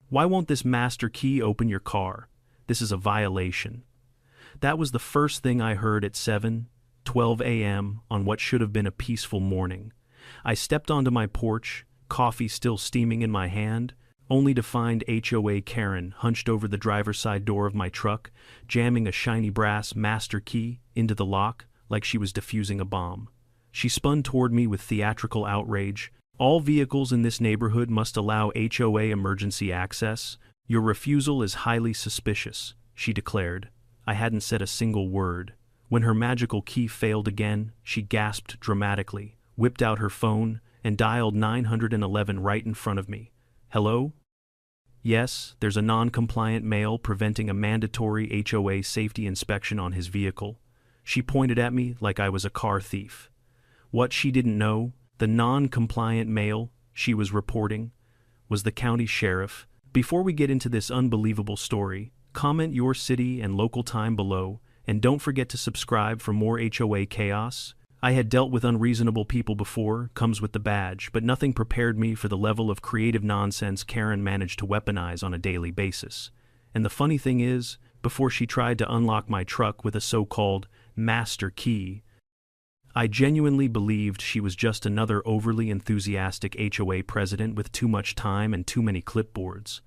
Why won't this master key open your car? This is a violation." That was the first thing I heard at 7:12 a.m. on what should have been a peaceful morning. I stepped onto my porch, coffee still steaming in my hand, only to find HOA Karen hunched over the driver's side door of my truck, jamming a shiny brass master key into the lock like she was defusing a bomb. She spun toward me with theatrical outrage. "All vehicles in this neighborhood must allow HOA emergency access. Your refusal is highly suspicious," she declared. I hadn't said a single word. When her magical key failed again, she gasped dramatically, whipped out her phone, and dialed 911 right in front of me. "Hello? Yes, there's a non-compliant male preventing a mandatory HOA safety inspection on his vehicle." She pointed at me like I was a car thief. What she didn't know, the non-compliant male she was reporting was the county sheriff. Before we get into this unbelievable story, comment your city and local time below, and don't forget to subscribe for more HOA chaos. I had dealt with unreasonable people before, comes with the badge, but nothing prepared me for the level of creative nonsense Karen managed to weaponize on a daily basis. And the funny thing is, before she tried to unlock my truck with a so-called master key, I genuinely believed she was just another overly enthusiastic HOA president with too much time and too many clipboards.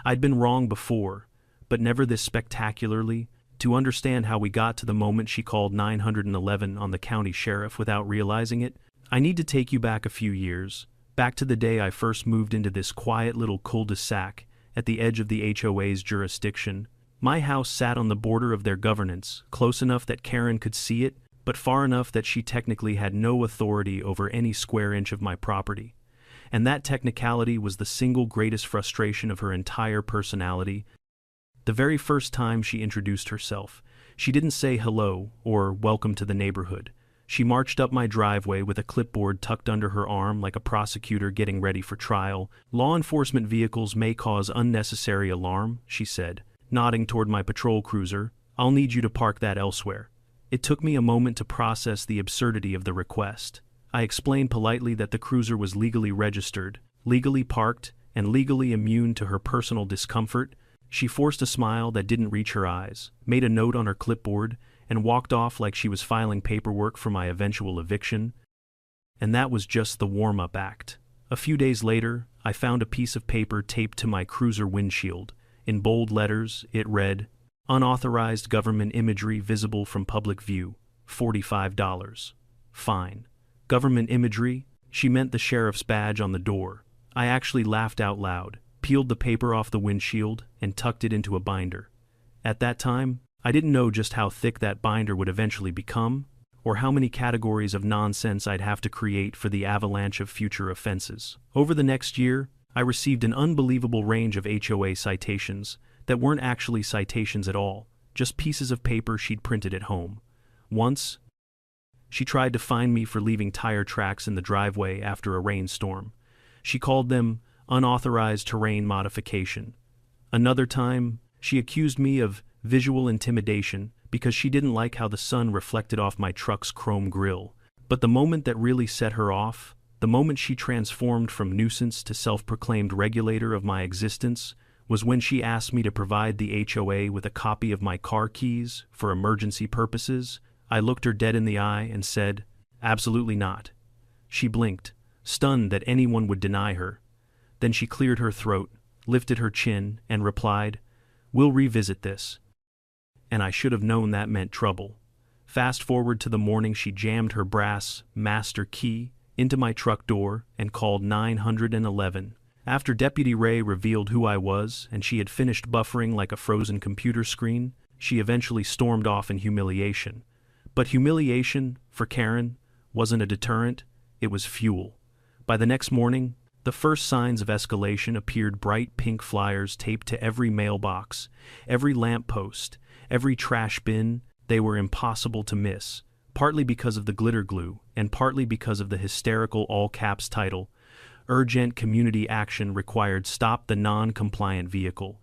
I'd been wrong before, but never this spectacularly. To understand how we got to the moment she called 911 on the county sheriff without realizing it, I need to take you back a few years, back to the day I first moved into this quiet little cul-de-sac at the edge of the HOA's jurisdiction. My house sat on the border of their governance, close enough that Karen could see it, but far enough that she technically had no authority over any square inch of my property. And that technicality was the single greatest frustration of her entire personality. The very first time she introduced herself, she didn't say hello or welcome to the neighborhood. She marched up my driveway with a clipboard tucked under her arm like a prosecutor getting ready for trial. "Law enforcement vehicles may cause unnecessary alarm," she said, nodding toward my patrol cruiser. "I'll need you to park that elsewhere." It took me a moment to process the absurdity of the request. I explained politely that the cruiser was legally registered, legally parked, and legally immune to her personal discomfort. She forced a smile that didn't reach her eyes, made a note on her clipboard, and walked off like she was filing paperwork for my eventual eviction. And that was just the warm-up act. A few days later, I found a piece of paper taped to my cruiser windshield. In bold letters, it read, "Unauthorized government imagery visible from public view, $45. Fine." Government imagery? She meant the sheriff's badge on the door. I actually laughed out loud, peeled the paper off the windshield, and tucked it into a binder. At that time, I didn't know just how thick that binder would eventually become, or how many categories of nonsense I'd have to create for the avalanche of future offenses. Over the next year, I received an unbelievable range of HOA citations that weren't actually citations at all, just pieces of paper she'd printed at home. Once, she tried to fine me for leaving tire tracks in the driveway after a rainstorm. She called them unauthorized terrain modification. Another time, she accused me of visual intimidation because she didn't like how the sun reflected off my truck's chrome grille. But the moment that really set her off, the moment she transformed from nuisance to self-proclaimed regulator of my existence, was when she asked me to provide the HOA with a copy of my car keys for emergency purposes. I looked her dead in the eye and said, "Absolutely not." She blinked, stunned that anyone would deny her. Then she cleared her throat, lifted her chin, and replied, "We'll revisit this." And I should have known that meant trouble. Fast forward to the morning she jammed her brass master key into my truck door and called 911. After Deputy Ray revealed who I was and she had finished buffering like a frozen computer screen, she eventually stormed off in humiliation. But humiliation, for Karen, wasn't a deterrent, it was fuel. By the next morning, the first signs of escalation appeared: bright pink flyers taped to every mailbox, every lamppost, every trash bin. They were impossible to miss, partly because of the glitter glue and partly because of the hysterical all-caps title, "Urgent Community Action Required, Stop the Non-Compliant Vehicle."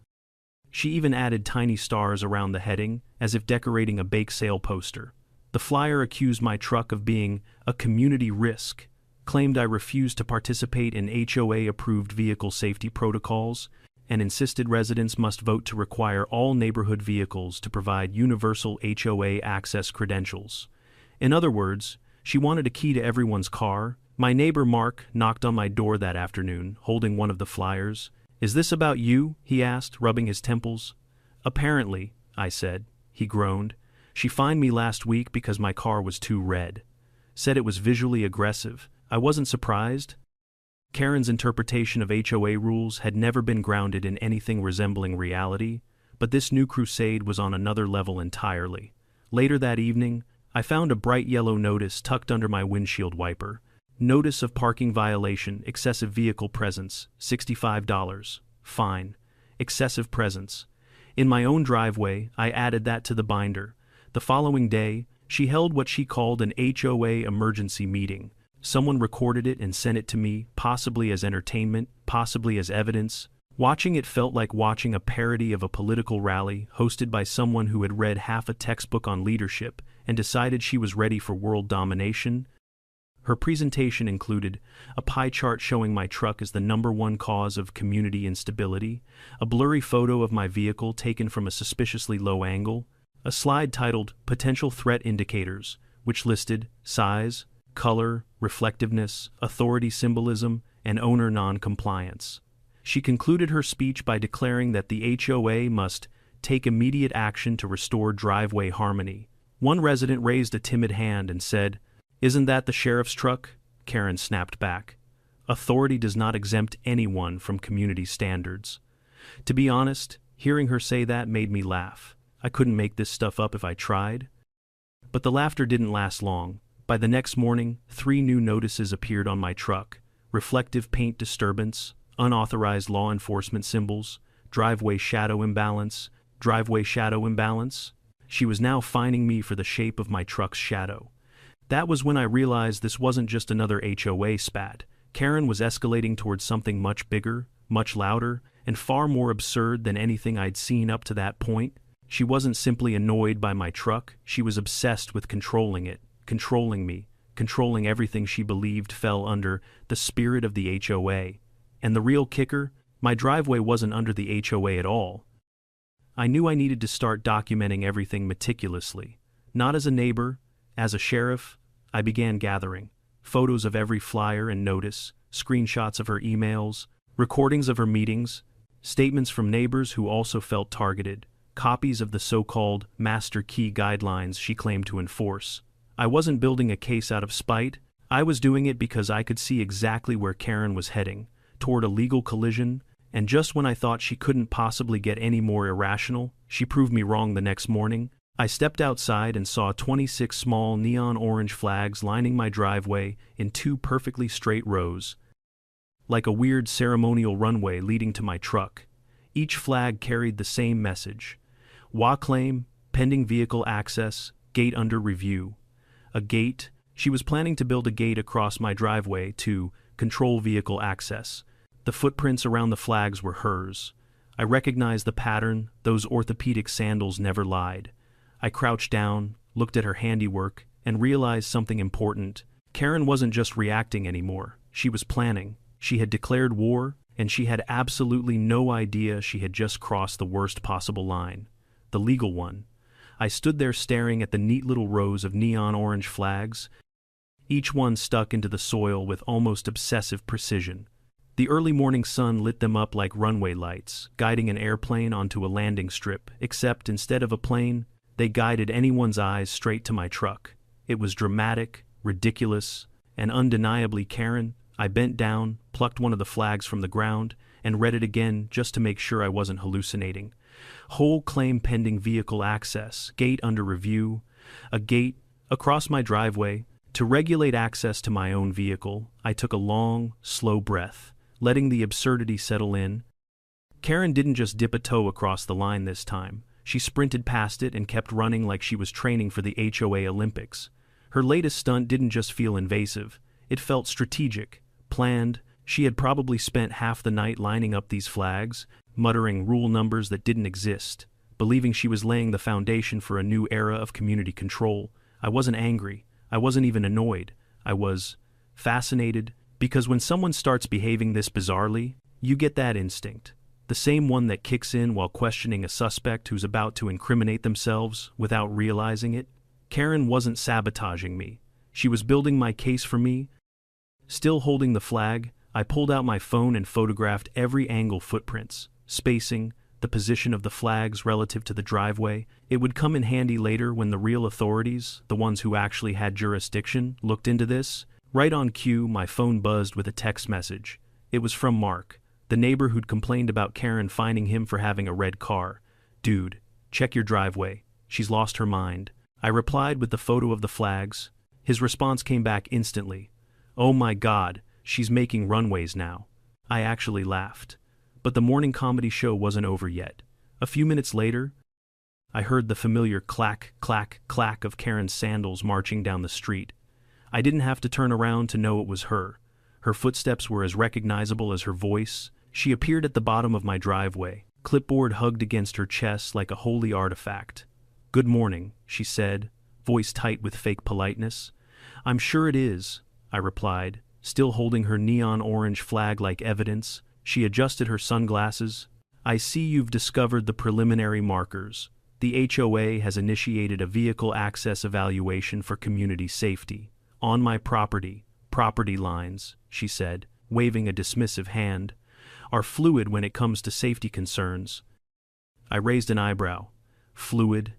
She even added tiny stars around the heading, as if decorating a bake sale poster. The flyer accused my truck of being a community risk, claimed I refused to participate in HOA-approved vehicle safety protocols, and insisted residents must vote to require all neighborhood vehicles to provide universal HOA access credentials. In other words, she wanted a key to everyone's car. My neighbor Mark knocked on my door that afternoon, holding one of the flyers. "Is this about you?" he asked, rubbing his temples. "Apparently," I said. He groaned. "She fined me last week because my car was too red. Said it was visually aggressive. I wasn't surprised." Karen's interpretation of HOA rules had never been grounded in anything resembling reality, but this new crusade was on another level entirely. Later that evening, I found a bright yellow notice tucked under my windshield wiper. Notice of parking violation, excessive vehicle presence, $65. Fine. Excessive presence. In my own driveway, I added that to the binder. The following day, she held what she called an HOA emergency meeting. Someone recorded it and sent it to me, possibly as entertainment, possibly as evidence. Watching it felt like watching a parody of a political rally hosted by someone who had read half a textbook on leadership and decided she was ready for world domination. Her presentation included a pie chart showing my truck as the #1 cause of community instability, a blurry photo of my vehicle taken from a suspiciously low angle, a slide titled Potential Threat Indicators, which listed size, color, reflectiveness, authority symbolism, and owner non-compliance. She concluded her speech by declaring that the HOA must take immediate action to restore driveway harmony. One resident raised a timid hand and said, "Isn't that the sheriff's truck?" Karen snapped back. Authority does not exempt anyone from community standards. To be honest, hearing her say that made me laugh. I couldn't make this stuff up if I tried. But the laughter didn't last long. By the next morning, 3 new notices appeared on my truck: reflective paint disturbance, unauthorized law enforcement symbols, driveway shadow imbalance, driveway shadow imbalance. She was now fining me for the shape of my truck's shadow. That was when I realized this wasn't just another HOA spat. Karen was escalating towards something much bigger, much louder, and far more absurd than anything I'd seen up to that point. She wasn't simply annoyed by my truck, she was obsessed with controlling it, controlling me, controlling everything she believed fell under the spirit of the HOA. And the real kicker, my driveway wasn't under the HOA at all. I knew I needed to start documenting everything meticulously. Not as a neighbor, as a sheriff. I began gathering photos of every flyer and notice, screenshots of her emails, recordings of her meetings, statements from neighbors who also felt targeted, copies of the so-called master key guidelines she claimed to enforce. I wasn't building a case out of spite. I was doing it because I could see exactly where Karen was heading, toward a legal collision, and just when I thought she couldn't possibly get any more irrational, she proved me wrong the next morning. I stepped outside and saw 26 small neon orange flags lining my driveway in 2 perfectly straight rows, like a weird ceremonial runway leading to my truck. Each flag carried the same message: HOA claim, pending vehicle access, gate under review. A gate. She was planning to build a gate across my driveway to control vehicle access. The footprints around the flags were hers. I recognized the pattern. Those orthopedic sandals never lied. I crouched down, looked at her handiwork, and realized something important. Karen wasn't just reacting anymore. She was planning. She had declared war, and she had absolutely no idea she had just crossed the worst possible line. The legal one. I stood there staring at the neat little rows of neon orange flags, each one stuck into the soil with almost obsessive precision. The early morning sun lit them up like runway lights, guiding an airplane onto a landing strip, except instead of a plane, they guided anyone's eyes straight to my truck. It was dramatic, ridiculous, and undeniably Karen. I bent down, plucked one of the flags from the ground, and read it again just to make sure I wasn't hallucinating. HOA claim pending vehicle access, gate under review, a gate across my driveway. To regulate access to my own vehicle, I took a long, slow breath, letting the absurdity settle in. Karen didn't just dip a toe across the line this time. She sprinted past it and kept running like she was training for the HOA Olympics. Her latest stunt didn't just feel invasive, it felt strategic, planned. She had probably spent half the night lining up these flags, muttering rule numbers that didn't exist, believing she was laying the foundation for a new era of community control. I wasn't angry. I wasn't even annoyed. I was fascinated, because when someone starts behaving this bizarrely, you get that instinct. The same one that kicks in while questioning a suspect who's about to incriminate themselves without realizing it. Karen wasn't sabotaging me. She was building my case for me. Still holding the flag, I pulled out my phone and photographed every angle: footprints, spacing, the position of the flags relative to the driveway. It would come in handy later when the real authorities, the ones who actually had jurisdiction, looked into this. Right on cue, my phone buzzed with a text message. It was from Mark, the neighbor who'd complained about Karen finding him for having a red car. "Dude, check your driveway. She's lost her mind." I replied with the photo of the flags. His response came back instantly. "Oh my God, she's making runways now." I actually laughed. But the morning comedy show wasn't over yet. A few minutes later, I heard the familiar clack, clack, clack of Karen's sandals marching down the street. I didn't have to turn around to know it was her. Her footsteps were as recognizable as her voice. She appeared at the bottom of my driveway, clipboard hugged against her chest like a holy artifact. "Good morning," she said, voice tight with fake politeness. "I'm sure it is," I replied, still holding her neon orange flag like evidence. She adjusted her sunglasses. "I see you've discovered the preliminary markers. The HOA has initiated a vehicle access evaluation for community safety. On my property lines," she said, waving a dismissive hand, "are fluid when it comes to safety concerns." I raised an eyebrow. "Fluid?"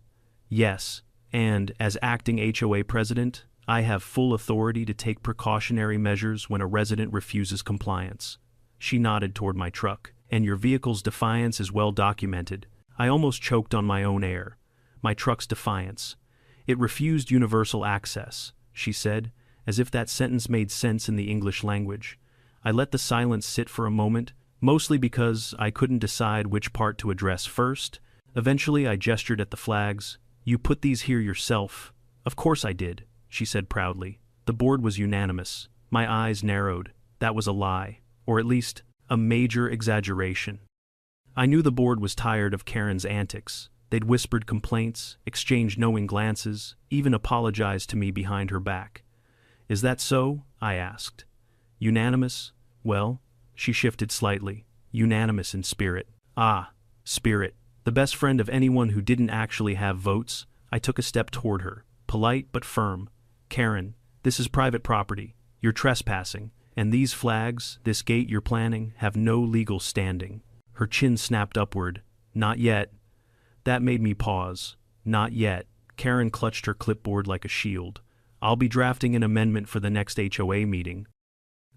"Yes, and as acting HOA president, I have full authority to take precautionary measures when a resident refuses compliance." She nodded toward my truck. "And your vehicle's defiance is well documented." I almost choked on my own air. My truck's defiance. "It refused universal access," she said, as if that sentence made sense in the English language. I let the silence sit for a moment, mostly because I couldn't decide which part to address first. Eventually I gestured at the flags. "You put these here yourself?" "Of course I did," she said proudly. The board was unanimous. My eyes narrowed. That was a lie. Or at least, a major exaggeration. I knew the board was tired of Karen's antics. They'd whispered complaints, exchanged knowing glances, even apologized to me behind her back. "Is that so?" I asked. "Unanimous?" "Well," she shifted slightly. "Unanimous in spirit." "Ah, spirit." The best friend of anyone who didn't actually have votes. I took a step toward her, polite but firm. "Karen, this is private property. You're trespassing. And these flags, this gate you're planning, have no legal standing." Her chin snapped upward. "Not yet." That made me pause. "Not yet." Karen clutched her clipboard like a shield. "I'll be drafting an amendment for the next HOA meeting.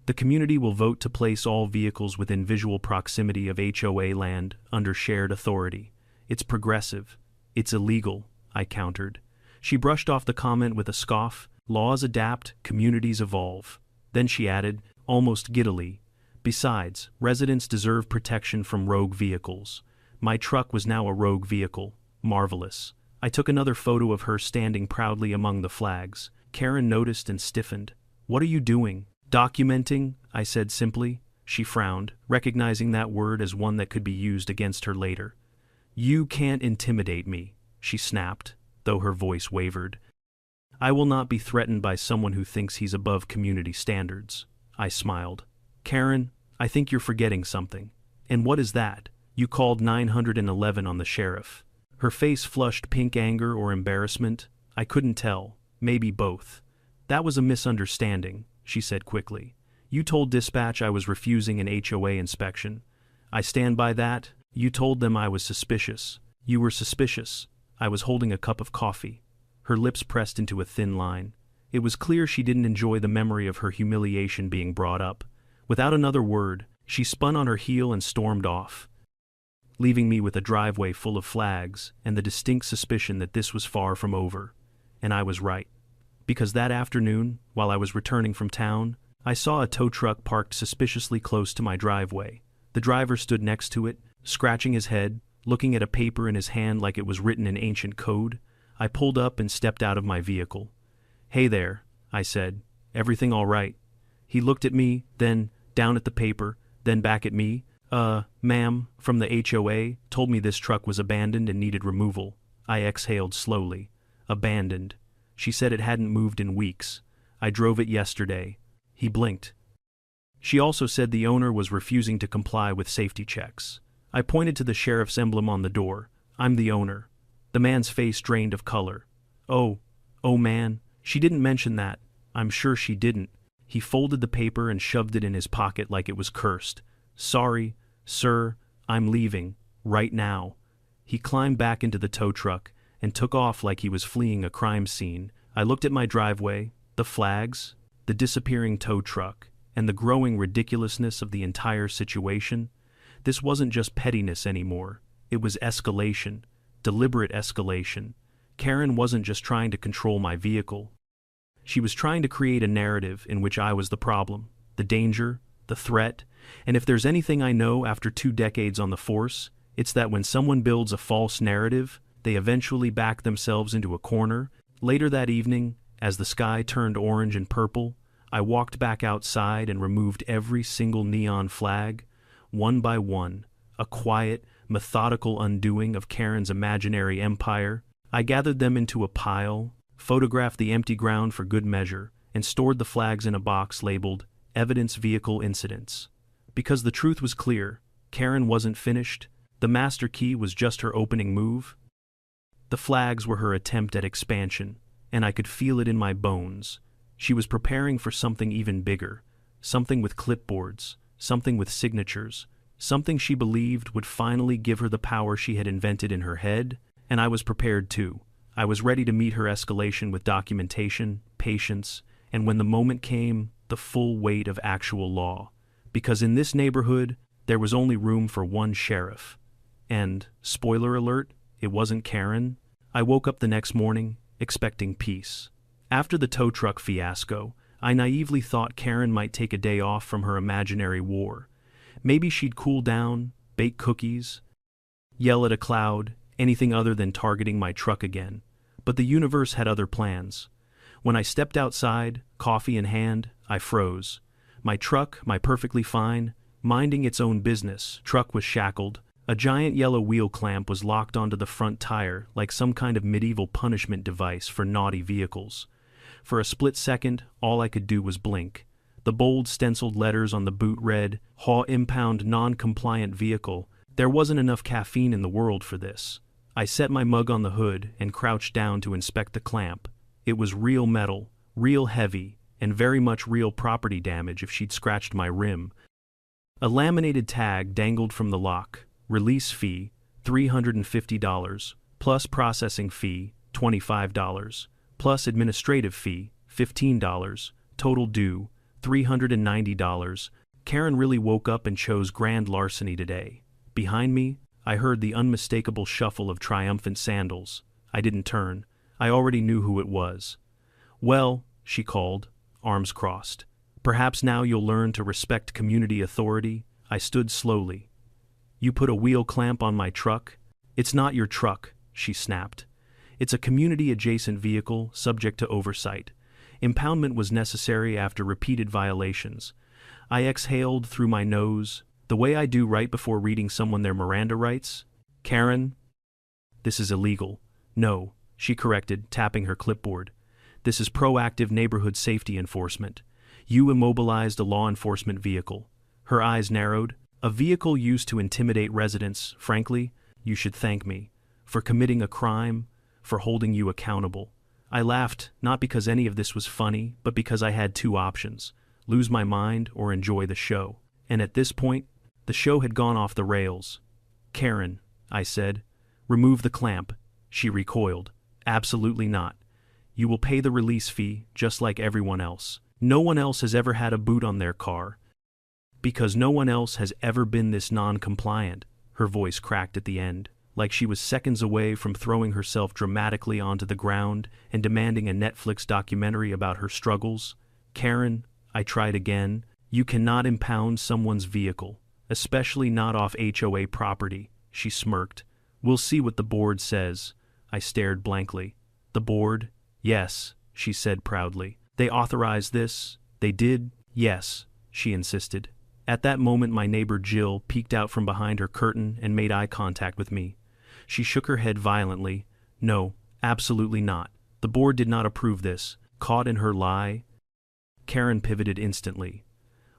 The community will vote to place all vehicles within visual proximity of HOA land under shared authority. It's progressive. It's illegal," I countered. She brushed off the comment with a scoff. "Laws adapt, communities evolve." Then she added, almost giddily, "Besides, residents deserve protection from rogue vehicles." My truck was now a rogue vehicle. Marvelous. I took another photo of her standing proudly among the flags. Karen noticed and stiffened. "What are you doing?" "Documenting," I said simply. She frowned, recognizing that word as one that could be used against her later. "You can't intimidate me," she snapped, though her voice wavered. "I will not be threatened by someone who thinks he's above community standards." I smiled. "Karen, I think you're forgetting something." "And what is that?" "You called 911 on the sheriff." Her face flushed pink anger or embarrassment. I couldn't tell. Maybe both. "That was a misunderstanding," she said quickly. "You told dispatch I was refusing an HOA inspection. I stand by that. You told them I was suspicious. You were suspicious." I was holding a cup of coffee. Her lips pressed into a thin line. It was clear she didn't enjoy the memory of her humiliation being brought up. Without another word, she spun on her heel and stormed off, leaving me with a driveway full of flags and the distinct suspicion that this was far from over. And I was right. Because that afternoon, while I was returning from town, I saw a tow truck parked suspiciously close to my driveway. The driver stood next to it, scratching his head, looking at a paper in his hand like it was written in ancient code. I pulled up and stepped out of my vehicle. "Hey there," I said. "Everything all right?" He looked at me, then down at the paper, then back at me. Ma'am, from the HOA, told me this truck was abandoned and needed removal." I exhaled slowly. "Abandoned." She said it hadn't moved in weeks. "I drove it yesterday." He blinked. "She also said the owner was refusing to comply with safety checks." I pointed to the sheriff's emblem on the door. I'm the owner. The man's face drained of color. Oh, oh man, she didn't mention that. I'm sure she didn't. He folded the paper and shoved it in his pocket like it was cursed. Sorry, sir, I'm leaving, right now. He climbed back into the tow truck and took off like he was fleeing a crime scene. I looked at my driveway, the flags, the disappearing tow truck, and the growing ridiculousness of the entire situation. This wasn't just pettiness anymore. It was escalation, deliberate escalation. Karen wasn't just trying to control my vehicle. She was trying to create a narrative in which I was the problem, the danger, the threat, and if there's anything I know after 2 decades on the force, it's that when someone builds a false narrative, they eventually back themselves into a corner. Later that evening, as the sky turned orange and purple, I walked back outside and removed every single neon flag, one by one, a quiet, methodical undoing of Karen's imaginary empire. I gathered them into a pile, photographed the empty ground for good measure, and stored the flags in a box labeled Evidence Vehicle Incidents. Because the truth was clear, Karen wasn't finished. The master key was just her opening move. The flags were her attempt at expansion, and I could feel it in my bones. She was preparing for something even bigger, something with clipboards, something with signatures, something she believed would finally give her the power she had invented in her head, and I was prepared too. I was ready to meet her escalation with documentation, patience, and when the moment came, the full weight of actual law. Because in this neighborhood, there was only room for one sheriff. And, spoiler alert, it wasn't Karen. I woke up the next morning, expecting peace. After the tow truck fiasco, I naively thought Karen might take a day off from her imaginary war. Maybe she'd cool down, bake cookies, yell at a cloud, anything other than targeting my truck again. But the universe had other plans. When I stepped outside, coffee in hand, I froze. My truck, my perfectly fine, minding its own business, truck was shackled. A giant yellow wheel clamp was locked onto the front tire like some kind of medieval punishment device for naughty vehicles. For a split second, all I could do was blink. The bold stenciled letters on the boot read, HOA impound non-compliant vehicle. There wasn't enough caffeine in the world for this. I set my mug on the hood and crouched down to inspect the clamp. It was real metal, real heavy, and very much real property damage if she'd scratched my rim. A laminated tag dangled from the lock. Release fee, $350, plus processing fee, $25, plus administrative fee, $15, total due, $390. Karen really woke up and chose grand larceny today. Behind me, I heard the unmistakable shuffle of triumphant sandals. I didn't turn. I already knew who it was. Well, she called, arms crossed. Perhaps now you'll learn to respect community authority. I stood slowly. You put a wheel clamp on my truck? It's not your truck, she snapped. It's a community-adjacent vehicle subject to oversight. Impoundment was necessary after repeated violations. I exhaled through my nose, the way I do right before reading someone their Miranda rights. Karen, this is illegal. No, she corrected, tapping her clipboard. This is proactive neighborhood safety enforcement. You immobilized a law enforcement vehicle. Her eyes narrowed. A vehicle used to intimidate residents. Frankly, you should thank me. For committing a crime, for holding you accountable. I laughed, not because any of this was funny, but because I had 2 options. Lose my mind or enjoy the show. And at this point, the show had gone off the rails. Karen, I said, remove the clamp. She recoiled. Absolutely not. You will pay the release fee, just like everyone else. No one else has ever had a boot on their car. Because no one else has ever been this non-compliant, her voice cracked at the end, like she was seconds away from throwing herself dramatically onto the ground and demanding a Netflix documentary about her struggles. Karen, I tried again, you cannot impound someone's vehicle, especially not off HOA property, she smirked. We'll see what the board says. I stared blankly. The board? Yes, she said proudly. They authorized this? They did? Yes, she insisted. At that moment, my neighbor Jill peeked out from behind her curtain and made eye contact with me. She shook her head violently. No, absolutely not. The board did not approve this. Caught in her lie? Karen pivoted instantly.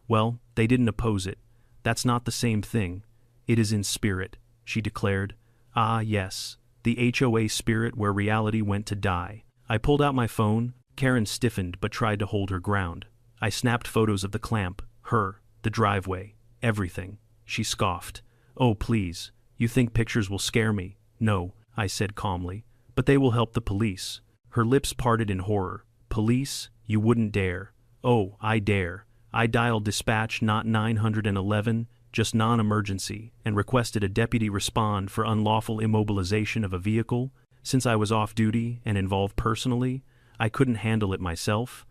Well, they didn't oppose it. That's not the same thing. It is in spirit, she declared. Ah, yes, the HOA spirit where reality went to die. I pulled out my phone. Karen stiffened but tried to hold her ground. I snapped photos of the clamp, her, the driveway, everything. She scoffed. Oh, please, you think pictures will scare me? No, I said calmly, but they will help the police. Her lips parted in horror. Police? You wouldn't dare. Oh, I dare. I dialed dispatch, not 911, just non-emergency, and requested a deputy respond for unlawful immobilization of a vehicle. Since I was off duty and involved personally, I couldn't handle it myself.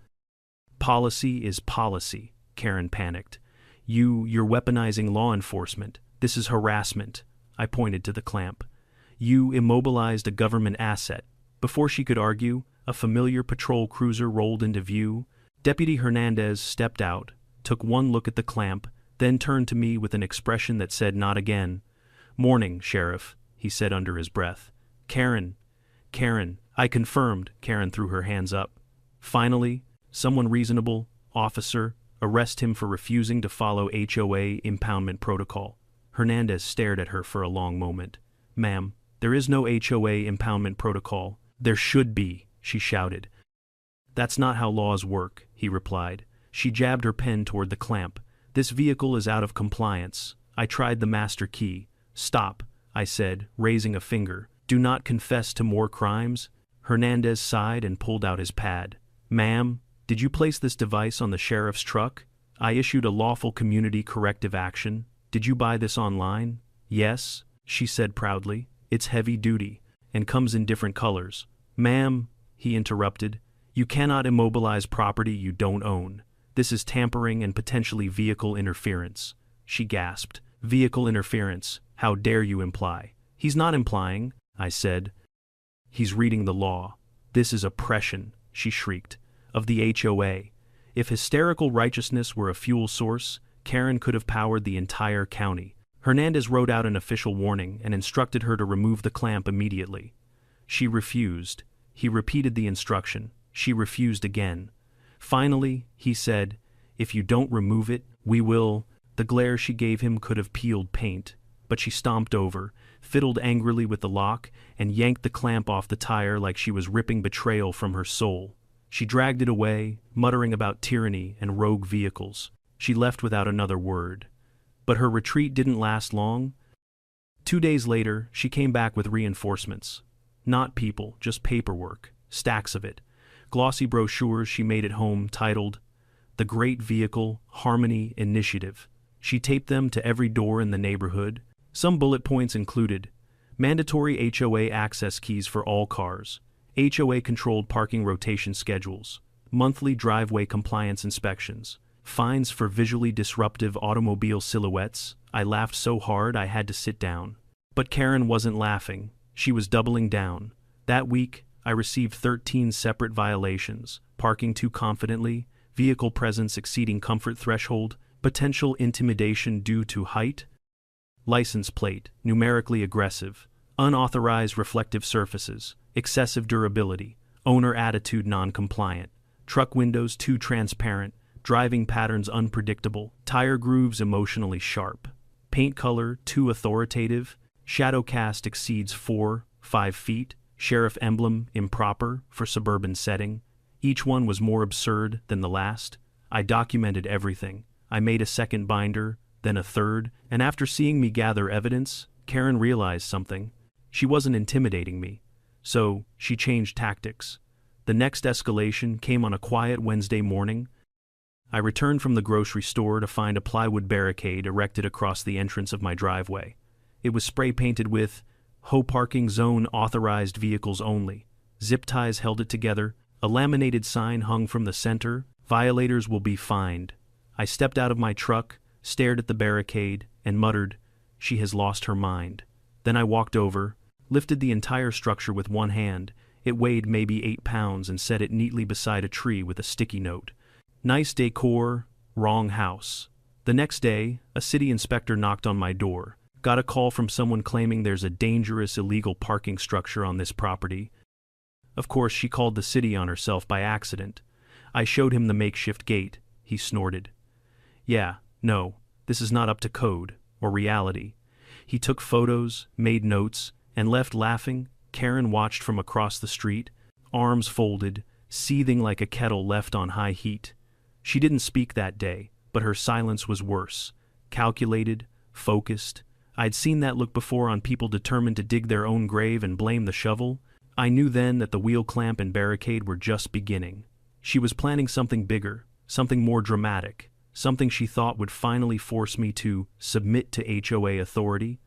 Policy is policy, Karen panicked. You're weaponizing law enforcement. This is harassment. I pointed to the clamp. You immobilized a government asset. Before she could argue, a familiar patrol cruiser rolled into view. Deputy Hernandez stepped out, took one look at the clamp, then turned to me with an expression that said not again. Morning, Sheriff, he said under his breath. Karen, I confirmed. Karen threw her hands up. Finally, someone reasonable, officer, arrest him for refusing to follow HOA impoundment protocol. Hernandez stared at her for a long moment. Ma'am, there is no HOA impoundment protocol. There should be, she shouted. That's not how laws work, he replied. She jabbed her pen toward the clamp. This vehicle is out of compliance. I tried the master key. Stop, I said, raising a finger. Do not confess to more crimes. Hernandez sighed and pulled out his pad. Ma'am, did you place this device on the sheriff's truck? I issued a lawful community corrective action. Did you buy this online? Yes, she said proudly. It's heavy duty, and comes in different colors. Ma'am, he interrupted, you cannot immobilize property you don't own. This is tampering and potentially vehicle interference. She gasped. Vehicle interference, how dare you imply? He's not implying, I said. He's reading the law. This is oppression, she shrieked, of the HOA. If hysterical righteousness were a fuel source, Karen could have powered the entire county. Hernandez wrote out an official warning and instructed her to remove the clamp immediately. She refused. He repeated the instruction. She refused again. Finally, he said, if you don't remove it, we will. The glare she gave him could have peeled paint, but she stomped over, fiddled angrily with the lock, and yanked the clamp off the tire like she was ripping betrayal from her soul. She dragged it away, muttering about tyranny and rogue vehicles. She left without another word. But her retreat didn't last long. 2 days later, she came back with reinforcements. Not people, just paperwork, stacks of it. Glossy brochures she made at home titled, The Great Vehicle Harmony Initiative. She taped them to every door in the neighborhood. Some bullet points included, mandatory HOA access keys for all cars, HOA-controlled parking rotation schedules, monthly driveway compliance inspections, fines for visually disruptive automobile silhouettes. I laughed so hard I had to sit down. But Karen wasn't laughing. She was doubling down. That week, I received 13 separate violations: parking too confidently, vehicle presence exceeding comfort threshold, potential intimidation due to height, license plate, numerically aggressive, unauthorized reflective surfaces, excessive durability, owner attitude non-compliant, truck windows too transparent, driving patterns unpredictable, tire grooves emotionally sharp, paint color too authoritative, shadow cast exceeds 4-5 feet, sheriff emblem improper for suburban setting. Each one was more absurd than the last. I documented everything. I made a second binder, then a third, and after seeing me gather evidence, Karen realized something. She wasn't intimidating me. So, she changed tactics. The next escalation came on a quiet Wednesday morning. I returned from the grocery store to find a plywood barricade erected across the entrance of my driveway. It was spray-painted with, HOA parking zone authorized vehicles only. Zip ties held it together. A laminated sign hung from the center, violators will be fined. I stepped out of my truck, stared at the barricade, and muttered, she has lost her mind. Then I walked over, lifted the entire structure with one hand. It weighed maybe 8 pounds and set it neatly beside a tree with a sticky note. Nice decor, wrong house. The next day, a city inspector knocked on my door. Got a call from someone claiming there's a dangerous illegal parking structure on this property. Of course, she called the city on herself by accident. I showed him the makeshift gate. He snorted. Yeah, no, this is not up to code or reality. He took photos, made notes, and left laughing. Karen watched from across the street, arms folded, seething like a kettle left on high heat. She didn't speak that day, but her silence was worse. Calculated, focused. I'd seen that look before on people determined to dig their own grave and blame the shovel. I knew then that the wheel clamp and barricade were just beginning. She was planning something bigger, something more dramatic, something she thought would finally force me to submit to HOA authority.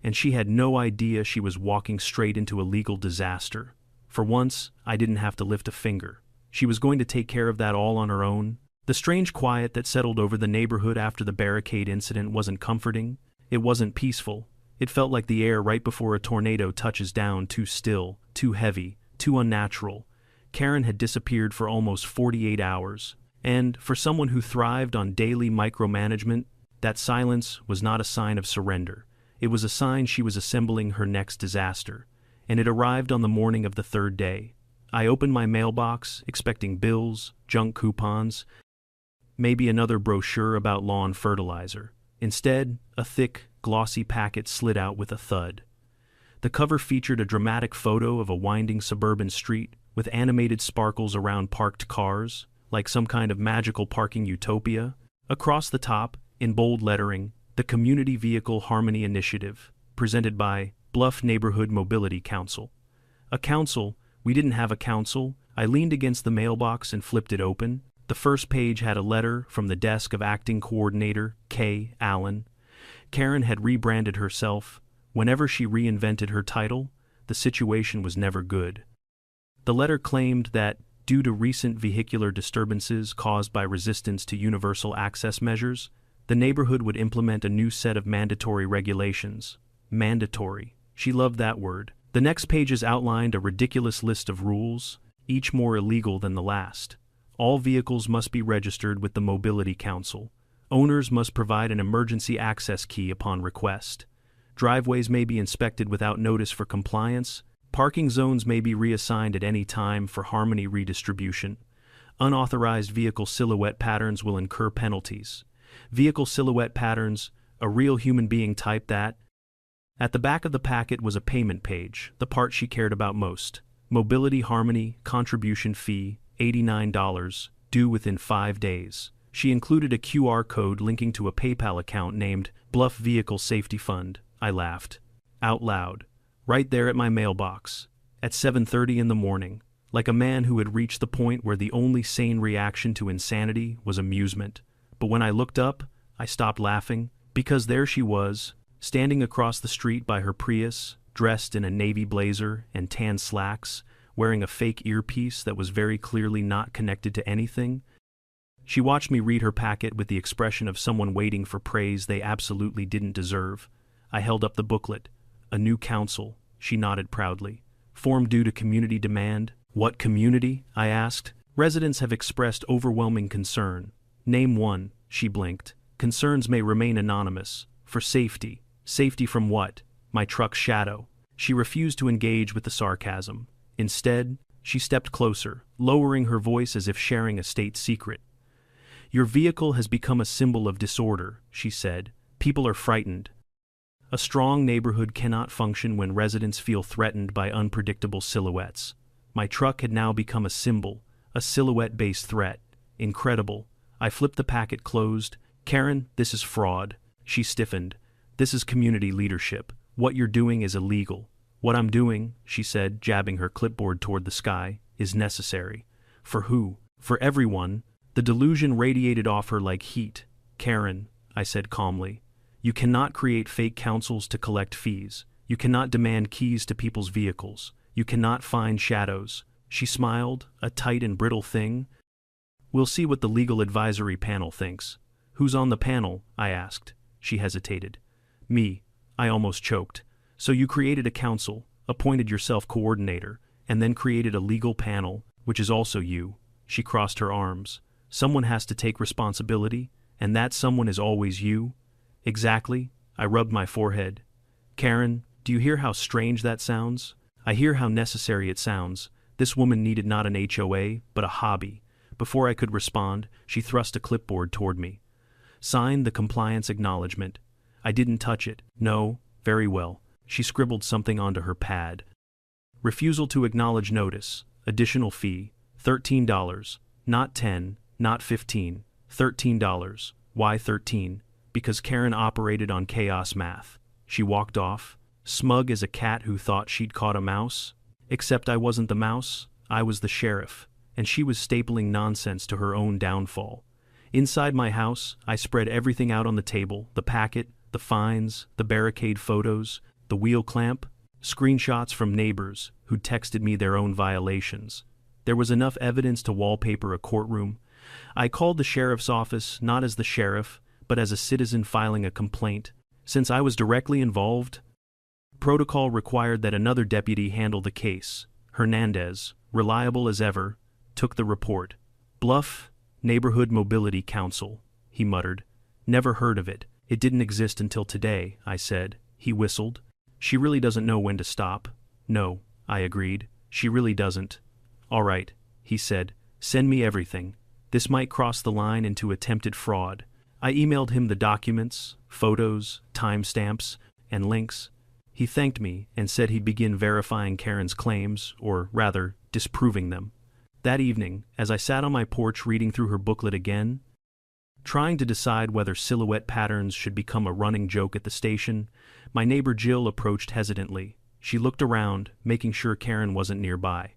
And she had no idea she was walking straight into a legal disaster. For once, I didn't have to lift a finger. She was going to take care of that all on her own. The strange quiet that settled over the neighborhood after the barricade incident wasn't comforting. It wasn't peaceful. It felt like the air right before a tornado touches down, too still, too heavy, too unnatural. Karen had disappeared for almost 48 hours. And, for someone who thrived on daily micromanagement, that silence was not a sign of surrender. It was a sign she was assembling her next disaster. And it arrived on the morning of the third day. I opened my mailbox, expecting bills, junk coupons, maybe another brochure about lawn fertilizer. Instead, a thick, glossy packet slid out with a thud. The cover featured a dramatic photo of a winding suburban street with animated sparkles around parked cars, like some kind of magical parking utopia. Across the top, in bold lettering, the Community Vehicle Harmony Initiative, presented by Bluff Neighborhood Mobility Council. A council? We didn't have a council. I leaned against the mailbox and flipped it open. The first page had a letter from the desk of Acting Coordinator Kay Allen. Karen had rebranded herself. Whenever she reinvented her title, the situation was never good. The letter claimed that, due to recent vehicular disturbances caused by resistance to universal access measures, the neighborhood would implement a new set of mandatory regulations. Mandatory. She loved that word. The next pages outlined a ridiculous list of rules, each more illegal than the last. All vehicles must be registered with the Mobility Council. Owners must provide an emergency access key upon request. Driveways may be inspected without notice for compliance. Parking zones may be reassigned at any time for harmony redistribution. Unauthorized vehicle silhouette patterns will incur penalties. Vehicle silhouette patterns, a real human being type that. At the back of the packet was a payment page, the part she cared about most. Mobility Harmony, contribution fee, $89, due within 5 days. She included a QR code linking to a PayPal account named Bluff Vehicle Safety Fund. I laughed. Out loud. Right there at my mailbox. At 7:30 in the morning. Like a man who had reached the point where the only sane reaction to insanity was amusement. But when I looked up, I stopped laughing, because there she was, standing across the street by her Prius, dressed in a navy blazer and tan slacks, wearing a fake earpiece that was very clearly not connected to anything. She watched me read her packet with the expression of someone waiting for praise they absolutely didn't deserve. I held up the booklet. A new council, she nodded proudly. Formed due to community demand. What community? I asked. Residents have expressed overwhelming concern. Name one, she blinked. Concerns may remain anonymous. For safety. Safety from what? My truck's shadow. She refused to engage with the sarcasm. Instead, she stepped closer, lowering her voice as if sharing a state secret. Your vehicle has become a symbol of disorder, she said. People are frightened. A strong neighborhood cannot function when residents feel threatened by unpredictable silhouettes. My truck had now become a symbol, a silhouette-based threat. Incredible. I flipped the packet closed. Karen, this is fraud. She stiffened. This is community leadership. What you're doing is illegal. What I'm doing, she said, jabbing her clipboard toward the sky, is necessary. For who? For everyone. The delusion radiated off her like heat. Karen, I said calmly, you cannot create fake councils to collect fees. You cannot demand keys to people's vehicles. You cannot find shadows. She smiled, a tight and brittle thing. We'll see what the legal advisory panel thinks. Who's on the panel? I asked. She hesitated. Me. I almost choked. So you created a council, appointed yourself coordinator, and then created a legal panel, which is also you. She crossed her arms. Someone has to take responsibility, and that someone is always you. Exactly. I rubbed my forehead. Karen, do you hear how strange that sounds? I hear how necessary it sounds. This woman needed not an HOA, but a hobby. Before I could respond, she thrust a clipboard toward me. Sign the compliance acknowledgement. I didn't touch it. No, very well. She scribbled something onto her pad. Refusal to acknowledge notice. Additional fee. $13. Not 10, not 15. $13. Why 13? Because Karen operated on chaos math. She walked off, smug as a cat who thought she'd caught a mouse. Except I wasn't the mouse, I was the sheriff, and she was stapling nonsense to her own downfall. Inside my house, I spread everything out on the table, the packet, the fines, the barricade photos, the wheel clamp, screenshots from neighbors who'd texted me their own violations. There was enough evidence to wallpaper a courtroom. I called the sheriff's office not as the sheriff, but as a citizen filing a complaint. Since I was directly involved, protocol required that another deputy handle the case. Hernandez, reliable as ever, took the report. Bluff, Neighborhood Mobility Council, he muttered. Never heard of it. It didn't exist until today, I said. He whistled. She really doesn't know when to stop. No, I agreed. She really doesn't. All right, he said. Send me everything. This might cross the line into attempted fraud. I emailed him the documents, photos, timestamps, and links. He thanked me and said he'd begin verifying Karen's claims, or rather, disproving them. That evening, as I sat on my porch reading through her booklet again, trying to decide whether silhouette patterns should become a running joke at the station, my neighbor Jill approached hesitantly. She looked around, making sure Karen wasn't nearby.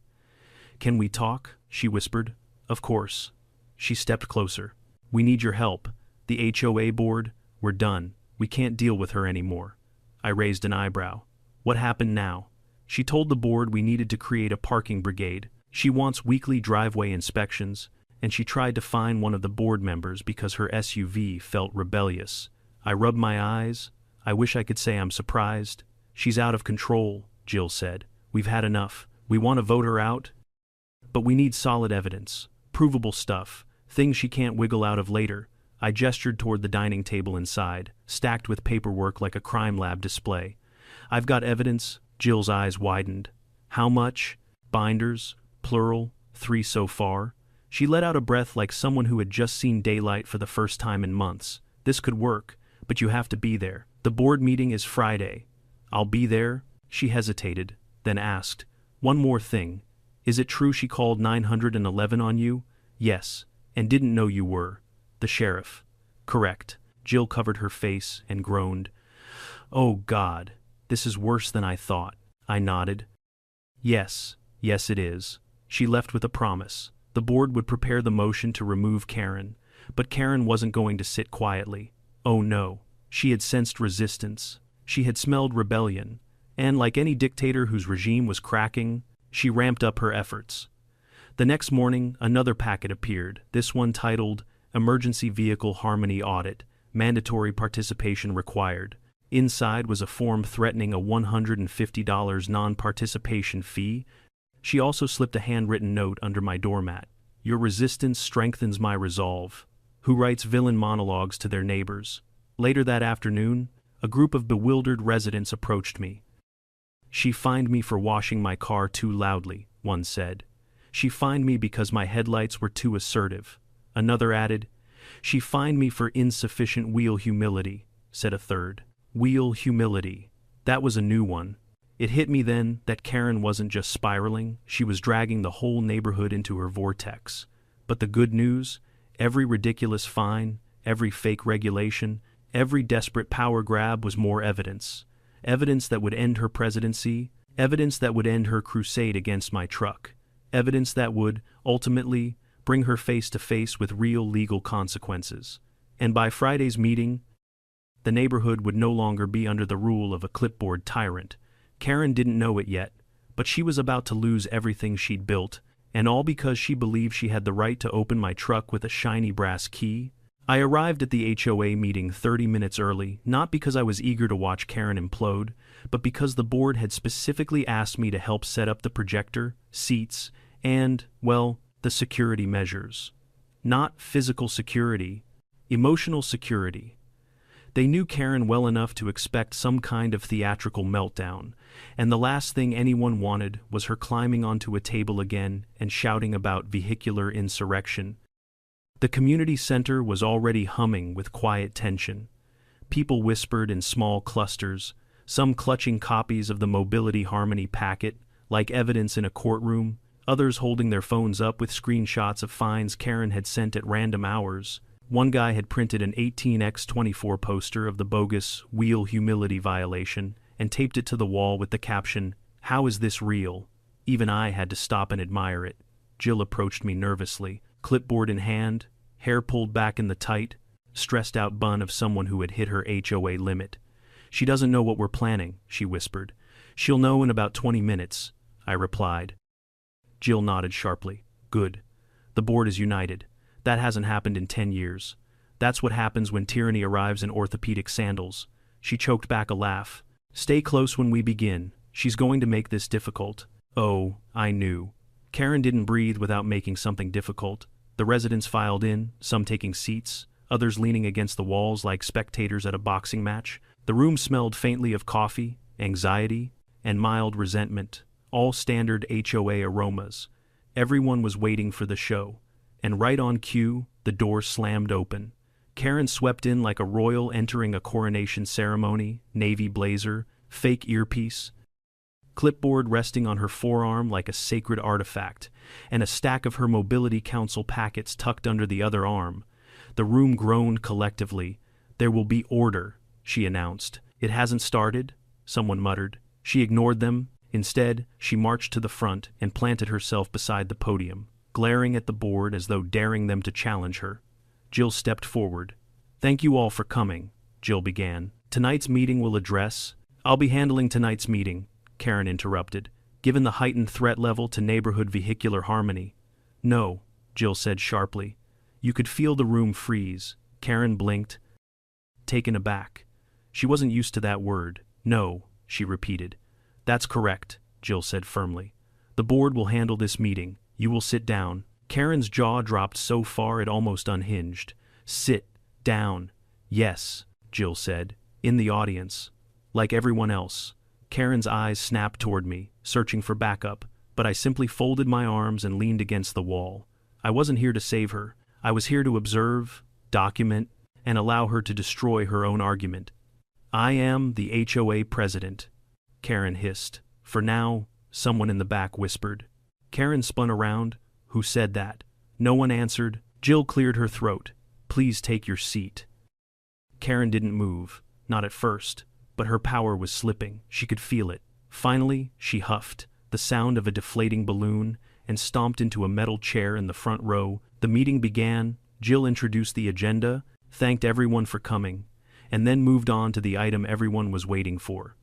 "Can we talk?" she whispered. "Of course." She stepped closer. "We need your help. The HOA board, we're done. We can't deal with her anymore." I raised an eyebrow. "What happened now?" She told the board we needed to create a parking brigade. She wants weekly driveway inspections, and she tried to fine one of the board members because her SUV felt rebellious. I rubbed my eyes. I wish I could say I'm surprised. "She's out of control," Jill said. "We've had enough. We want to vote her out, but we need solid evidence, provable stuff, things she can't wiggle out of later." I gestured toward the dining table inside, stacked with paperwork like a crime lab display. "I've got evidence." Jill's eyes widened. "How much?" "Binders, plural, 3 so far." She let out a breath like someone who had just seen daylight for the first time in months. "This could work, but you have to be there. The board meeting is Friday." "I'll be there." She hesitated, then asked, "One more thing. Is it true she called 911 on you?" "Yes, and didn't know you were." "The sheriff." "Correct." Jill covered her face and groaned. "Oh God, this is worse than I thought." I nodded. Yes, it is." She left with a promise. The board would prepare the motion to remove Karen, but Karen wasn't going to sit quietly. Oh no, she had sensed resistance. She had smelled rebellion, and like any dictator whose regime was cracking, she ramped up her efforts. The next morning, another packet appeared, this one titled Emergency Vehicle Harmony Audit, Mandatory Participation Required. Inside was a form threatening a $150 non-participation fee. She also slipped a handwritten note under my doormat. "Your resistance strengthens my resolve." Who writes villain monologues to their neighbors? Later that afternoon, a group of bewildered residents approached me. "She fined me for washing my car too loudly," one said. "She fined me because my headlights were too assertive." Another added, "She fined me for insufficient wheel humility," said a third. Wheel humility. That was a new one. It hit me then that Karen wasn't just spiraling, she was dragging the whole neighborhood into her vortex. But the good news? Every ridiculous fine, every fake regulation, every desperate power grab was more evidence. Evidence that would end her presidency, evidence that would end her crusade against my truck, evidence that would, ultimately, bring her face to face with real legal consequences. And by Friday's meeting, the neighborhood would no longer be under the rule of a clipboard tyrant. Karen didn't know it yet, but she was about to lose everything she'd built, and all because she believed she had the right to open my truck with a shiny brass key. I arrived at the HOA meeting 30 minutes early, not because I was eager to watch Karen implode, but because the board had specifically asked me to help set up the projector, seats, and, well, the security measures. Not physical security, emotional security. They knew Karen well enough to expect some kind of theatrical meltdown, and the last thing anyone wanted was her climbing onto a table again and shouting about vehicular insurrection. The community center was already humming with quiet tension. People whispered in small clusters, some clutching copies of the Mobility Harmony packet, like evidence in a courtroom, others holding their phones up with screenshots of fines Karen had sent at random hours. One guy had printed an 18x24 poster of the bogus wheel humility violation and taped it to the wall with the caption, "How is this real?" Even I had to stop and admire it. Jill approached me nervously, clipboard in hand, hair pulled back in the tight, stressed-out bun of someone who had hit her HOA limit. "She doesn't know what we're planning," she whispered. "She'll know in about 20 minutes, I replied. Jill nodded sharply. "Good. The board is united. That hasn't happened in 10 years. That's what happens when tyranny arrives in orthopedic sandals." She choked back a laugh. "Stay close when we begin. She's going to make this difficult." Oh, I knew. Karen didn't breathe without making something difficult. The residents filed in, some taking seats, others leaning against the walls like spectators at a boxing match. The room smelled faintly of coffee, anxiety, and mild resentment, all standard HOA aromas. Everyone was waiting for the show. And right on cue, the door slammed open. Karen swept in like a royal entering a coronation ceremony, navy blazer, fake earpiece, clipboard resting on her forearm like a sacred artifact, and a stack of her Mobility Council packets tucked under the other arm. The room groaned collectively. "There will be order," she announced. "It hasn't started," someone muttered. She ignored them. Instead, she marched to the front and planted herself beside the podium, glaring at the board as though daring them to challenge her. Jill stepped forward. "Thank you all for coming," Jill began. "Tonight's meeting will address—" "I'll be handling tonight's meeting," Karen interrupted, "given the heightened threat level to neighborhood vehicular harmony." "No," Jill said sharply. You could feel the room freeze. Karen blinked, taken aback. She wasn't used to that word. "No," she repeated. "That's correct," Jill said firmly. "The board will handle this meeting. You will sit down." Karen's jaw dropped so far it almost unhinged. "Sit down." "Yes," Jill said, "in the audience. Like everyone else." Karen's eyes snapped toward me, searching for backup, but I simply folded my arms and leaned against the wall. I wasn't here to save her. I was here to observe, document, and allow her to destroy her own argument. "I am the HOA president," Karen hissed. "For now," someone in the back whispered. Karen spun around. "Who said that?" No one answered. Jill cleared her throat. "Please take your seat." Karen didn't move, not at first, but her power was slipping. She could feel it. Finally, she huffed, the sound of a deflating balloon, and stomped into a metal chair in the front row. The meeting began. Jill introduced the agenda, thanked everyone for coming, and then moved on to the item everyone was waiting for.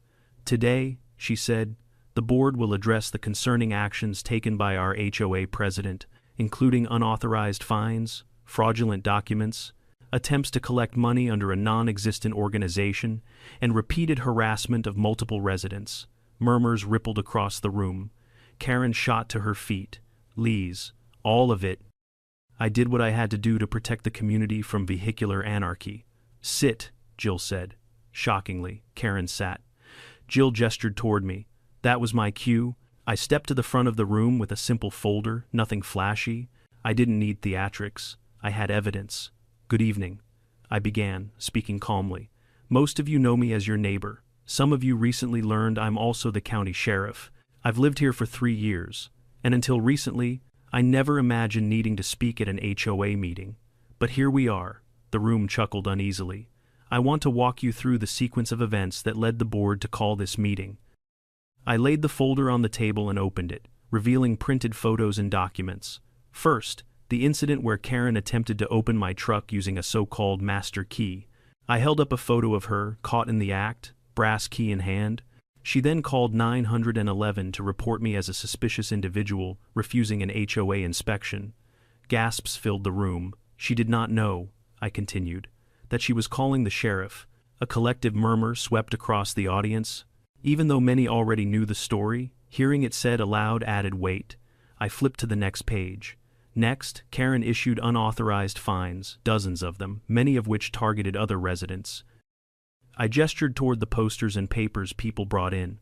"Today," she said, "the board will address the concerning actions taken by our HOA president, including unauthorized fines, fraudulent documents, attempts to collect money under a non-existent organization, and repeated harassment of multiple residents." Murmurs rippled across the room. Karen shot to her feet. "Lees, all of it. I did what I had to do to protect the community from vehicular anarchy." "Sit," Jill said. Shockingly, Karen sat. Jill gestured toward me. That was my cue. I stepped to the front of the room with a simple folder, nothing flashy. I didn't need theatrics. I had evidence. "Good evening," I began, speaking calmly. "Most of you know me as your neighbor. Some of you recently learned I'm also the county sheriff. I've lived here for 3 years, and until recently, I never imagined needing to speak at an HOA meeting. But here we are." The room chuckled uneasily. "I want to walk you through the sequence of events that led the board to call this meeting." I laid the folder on the table and opened it, revealing printed photos and documents. First, the incident where Karen attempted to open my truck using a so-called master key. I held up a photo of her, caught in the act, brass key in hand. She then called 911 to report me as a suspicious individual, refusing an HOA inspection. Gasps filled the room. "She did not know," I continued, "that she was calling the sheriff." A collective murmur swept across the audience. Even though many already knew the story, hearing it said aloud added weight. I flipped to the next page. Next, Karen issued unauthorized fines, dozens of them, many of which targeted other residents. I gestured toward the posters and papers people brought in.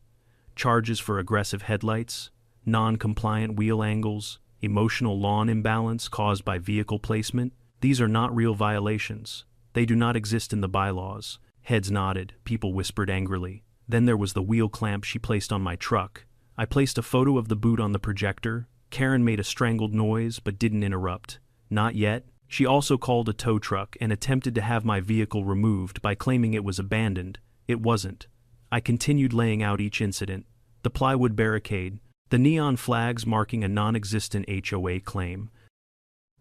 Charges for aggressive headlights, non-compliant wheel angles, emotional lawn imbalance caused by vehicle placement. These are not real violations. They do not exist in the bylaws. Heads nodded, people whispered angrily. Then there was the wheel clamp she placed on my truck. I placed a photo of the boot on the projector. Karen made a strangled noise but didn't interrupt. Not yet. She also called a tow truck and attempted to have my vehicle removed by claiming it was abandoned. It wasn't. I continued laying out each incident. The plywood barricade, the neon flags marking a non-existent HOA claim,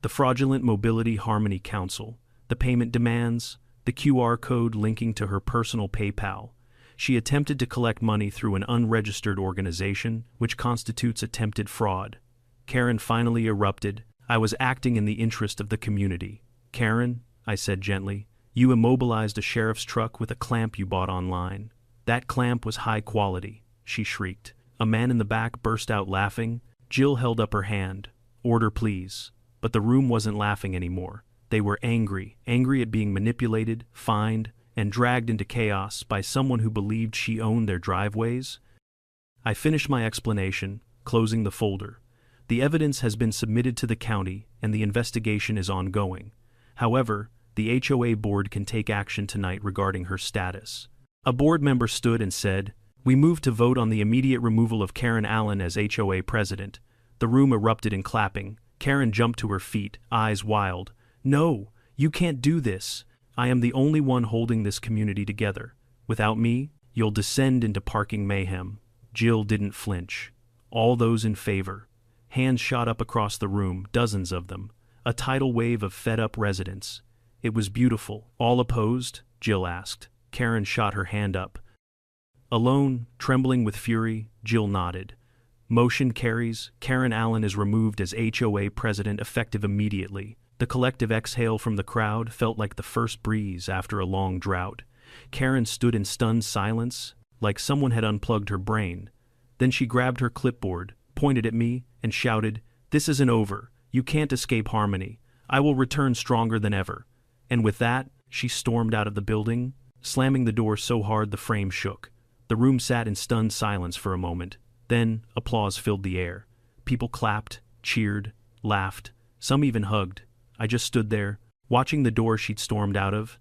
the fraudulent Mobility Harmony Council, the payment demands, the QR code linking to her personal PayPal. She attempted to collect money through an unregistered organization, which constitutes attempted fraud. Karen finally erupted. I was acting in the interest of the community. Karen, I said gently, you immobilized a sheriff's truck with a clamp you bought online. That clamp was high quality, she shrieked. A man in the back burst out laughing. Jill held up her hand. Order, please. But the room wasn't laughing anymore. They were angry at being manipulated, fined, and dragged into chaos by someone who believed she owned their driveways. I finished my explanation, closing the folder. The evidence has been submitted to the county and the investigation is ongoing. However, the HOA board can take action tonight regarding her status. A board member stood and said, "We move to vote on the immediate removal of Karen Allen as HOA president." The room erupted in clapping. Karen jumped to her feet, eyes wild. "No, you can't do this. I am the only one holding this community together. Without me, you'll descend into parking mayhem." Jill didn't flinch. All those in favor. Hands shot up across the room, dozens of them. A tidal wave of fed-up residents. It was beautiful. All opposed? Jill asked. Karen shot her hand up. Alone, trembling with fury, Jill nodded. Motion carries. Karen Allen is removed as HOA president effective immediately. The collective exhale from the crowd felt like the first breeze after a long drought. Karen stood in stunned silence, like someone had unplugged her brain. Then she grabbed her clipboard, pointed at me, and shouted, "This isn't over. You can't escape Harmony. I will return stronger than ever." And with that, she stormed out of the building, slamming the door so hard the frame shook. The room sat in stunned silence for a moment. Then, applause filled the air. People clapped, cheered, laughed. Some even hugged. I just stood there, watching the door she'd stormed out of,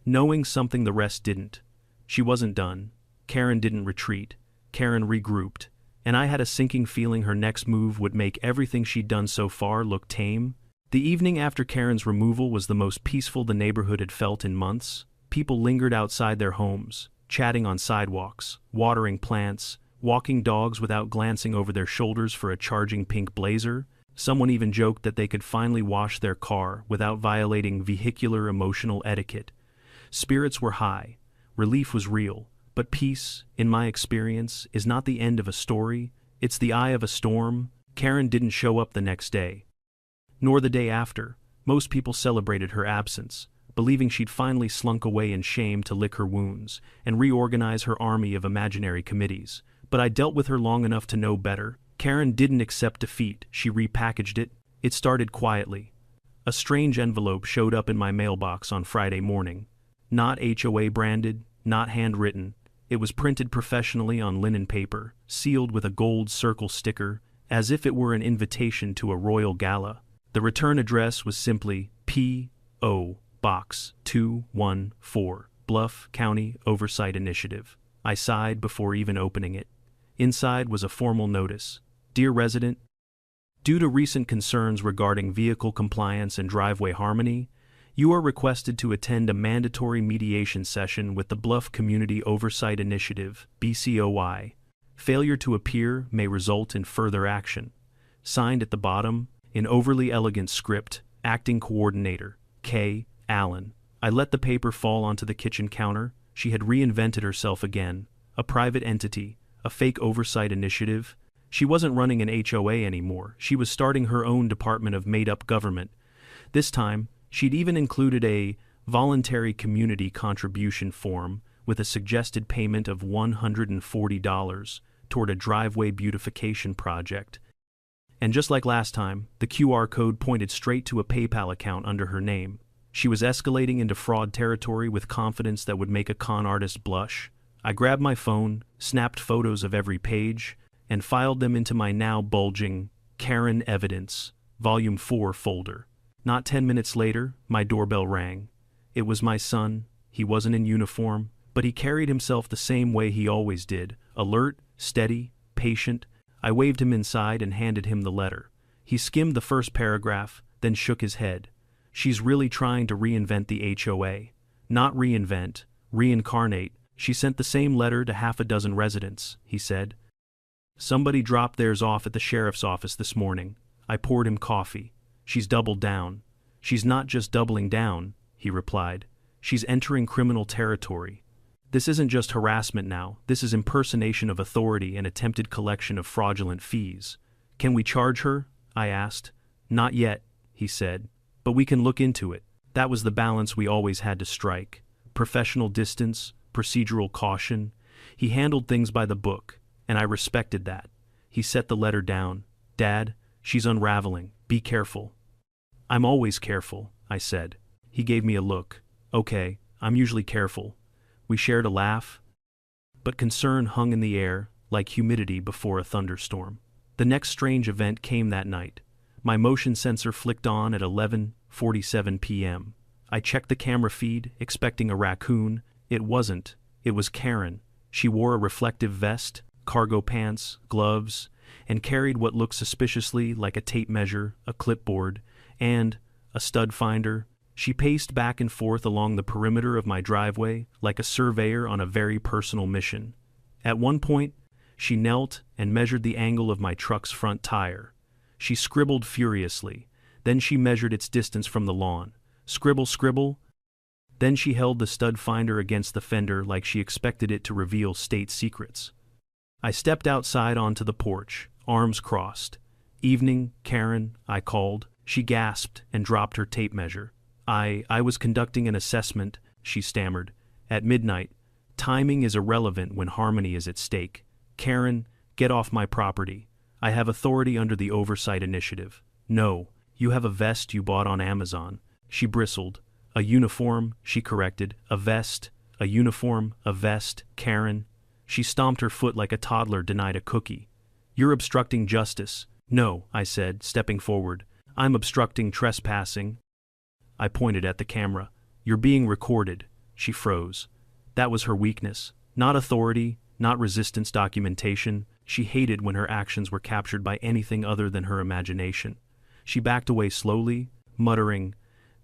knowing something the rest didn't. She wasn't done. Karen didn't retreat. Karen regrouped. And I had a sinking feeling her next move would make everything she'd done so far look tame. The evening after Karen's removal was the most peaceful the neighborhood had felt in months. People lingered outside their homes, chatting on sidewalks, watering plants, walking dogs without glancing over their shoulders for a charging pink blazer. Someone even joked that they could finally wash their car without violating vehicular emotional etiquette. Spirits were high. Relief was real. But peace, in my experience, is not the end of a story. It's the eye of a storm. Karen didn't show up the next day, nor the day after. Most people celebrated her absence, believing she'd finally slunk away in shame to lick her wounds and reorganize her army of imaginary committees. But I dealt with her long enough to know better. Karen didn't accept defeat. She repackaged it. It started quietly. A strange envelope showed up in my mailbox on Friday morning. Not HOA branded, not handwritten. It was printed professionally on linen paper, sealed with a gold circle sticker, as if it were an invitation to a royal gala. The return address was simply P.O. Box 214, Bluff County Oversight Initiative. I sighed before even opening it. Inside was a formal notice. Dear resident, due to recent concerns regarding vehicle compliance and driveway harmony, you are requested to attend a mandatory mediation session with the Bluff Community Oversight Initiative, BCOI. Failure to appear may result in further action. Signed at the bottom, in overly elegant script, Acting Coordinator, K. Allen. I let the paper fall onto the kitchen counter. She had reinvented herself again. A private entity, a fake oversight initiative. She wasn't running an HOA anymore. She was starting her own department of made-up government. This time, she'd even included a voluntary community contribution form with a suggested payment of $140 toward a driveway beautification project. And just like last time, the QR code pointed straight to a PayPal account under her name. She was escalating into fraud territory with confidence that would make a con artist blush. I grabbed my phone, snapped photos of every page, and filed them into my now bulging Karen Evidence, Volume 4 folder. Not 10 minutes later, my doorbell rang. It was my son, He wasn't in uniform, but he carried himself the same way he always did, alert, steady, patient. I waved him inside and handed him the letter. He skimmed the first paragraph, then shook his head. She's really trying to reinvent the HOA. Not reinvent, reincarnate. She sent the same letter to half a dozen residents, he said. Somebody dropped theirs off at the sheriff's office this morning. I poured him coffee. She's doubled down. She's not just doubling down, he replied. She's entering criminal territory. This isn't just harassment now, this is impersonation of authority and attempted collection of fraudulent fees. Can we charge her? I asked. Not yet, he said, but we can look into it. That was the balance we always had to strike. Professional distance, procedural caution. He handled things by the book, and I respected that. He set the letter down. Dad, she's unraveling. Be careful. I'm always careful, I said. He gave me a look. Okay, I'm usually careful. We shared a laugh, but concern hung in the air like humidity before a thunderstorm. The next strange event came that night. My motion sensor flicked on at 11:47 p.m. I checked the camera feed, expecting a raccoon. It wasn't. It was Karen. She wore a reflective vest, cargo pants, gloves, and carried what looked suspiciously like a tape measure, a clipboard, and a stud finder. She paced back and forth along the perimeter of my driveway like a surveyor on a very personal mission. At one point, she knelt and measured the angle of my truck's front tire. She scribbled furiously. Then she measured its distance from the lawn. Scribble, scribble. Then she held the stud finder against the fender like she expected it to reveal state secrets. I stepped outside onto the porch, arms crossed. Evening, Karen, I called. She gasped and dropped her tape measure. I was conducting an assessment, she stammered. At midnight. Timing is irrelevant when harmony is at stake. Karen, get off my property. I have authority under the Oversight Initiative. No, you have a vest you bought on Amazon. She bristled. A uniform, she corrected. A vest, a uniform, a vest, Karen. She stomped her foot like a toddler denied a cookie. You're obstructing justice. No, I said, stepping forward. I'm obstructing trespassing. I pointed at the camera. You're being recorded. She froze. That was her weakness. Not authority, not resistance documentation. She hated when her actions were captured by anything other than her imagination. She backed away slowly, muttering,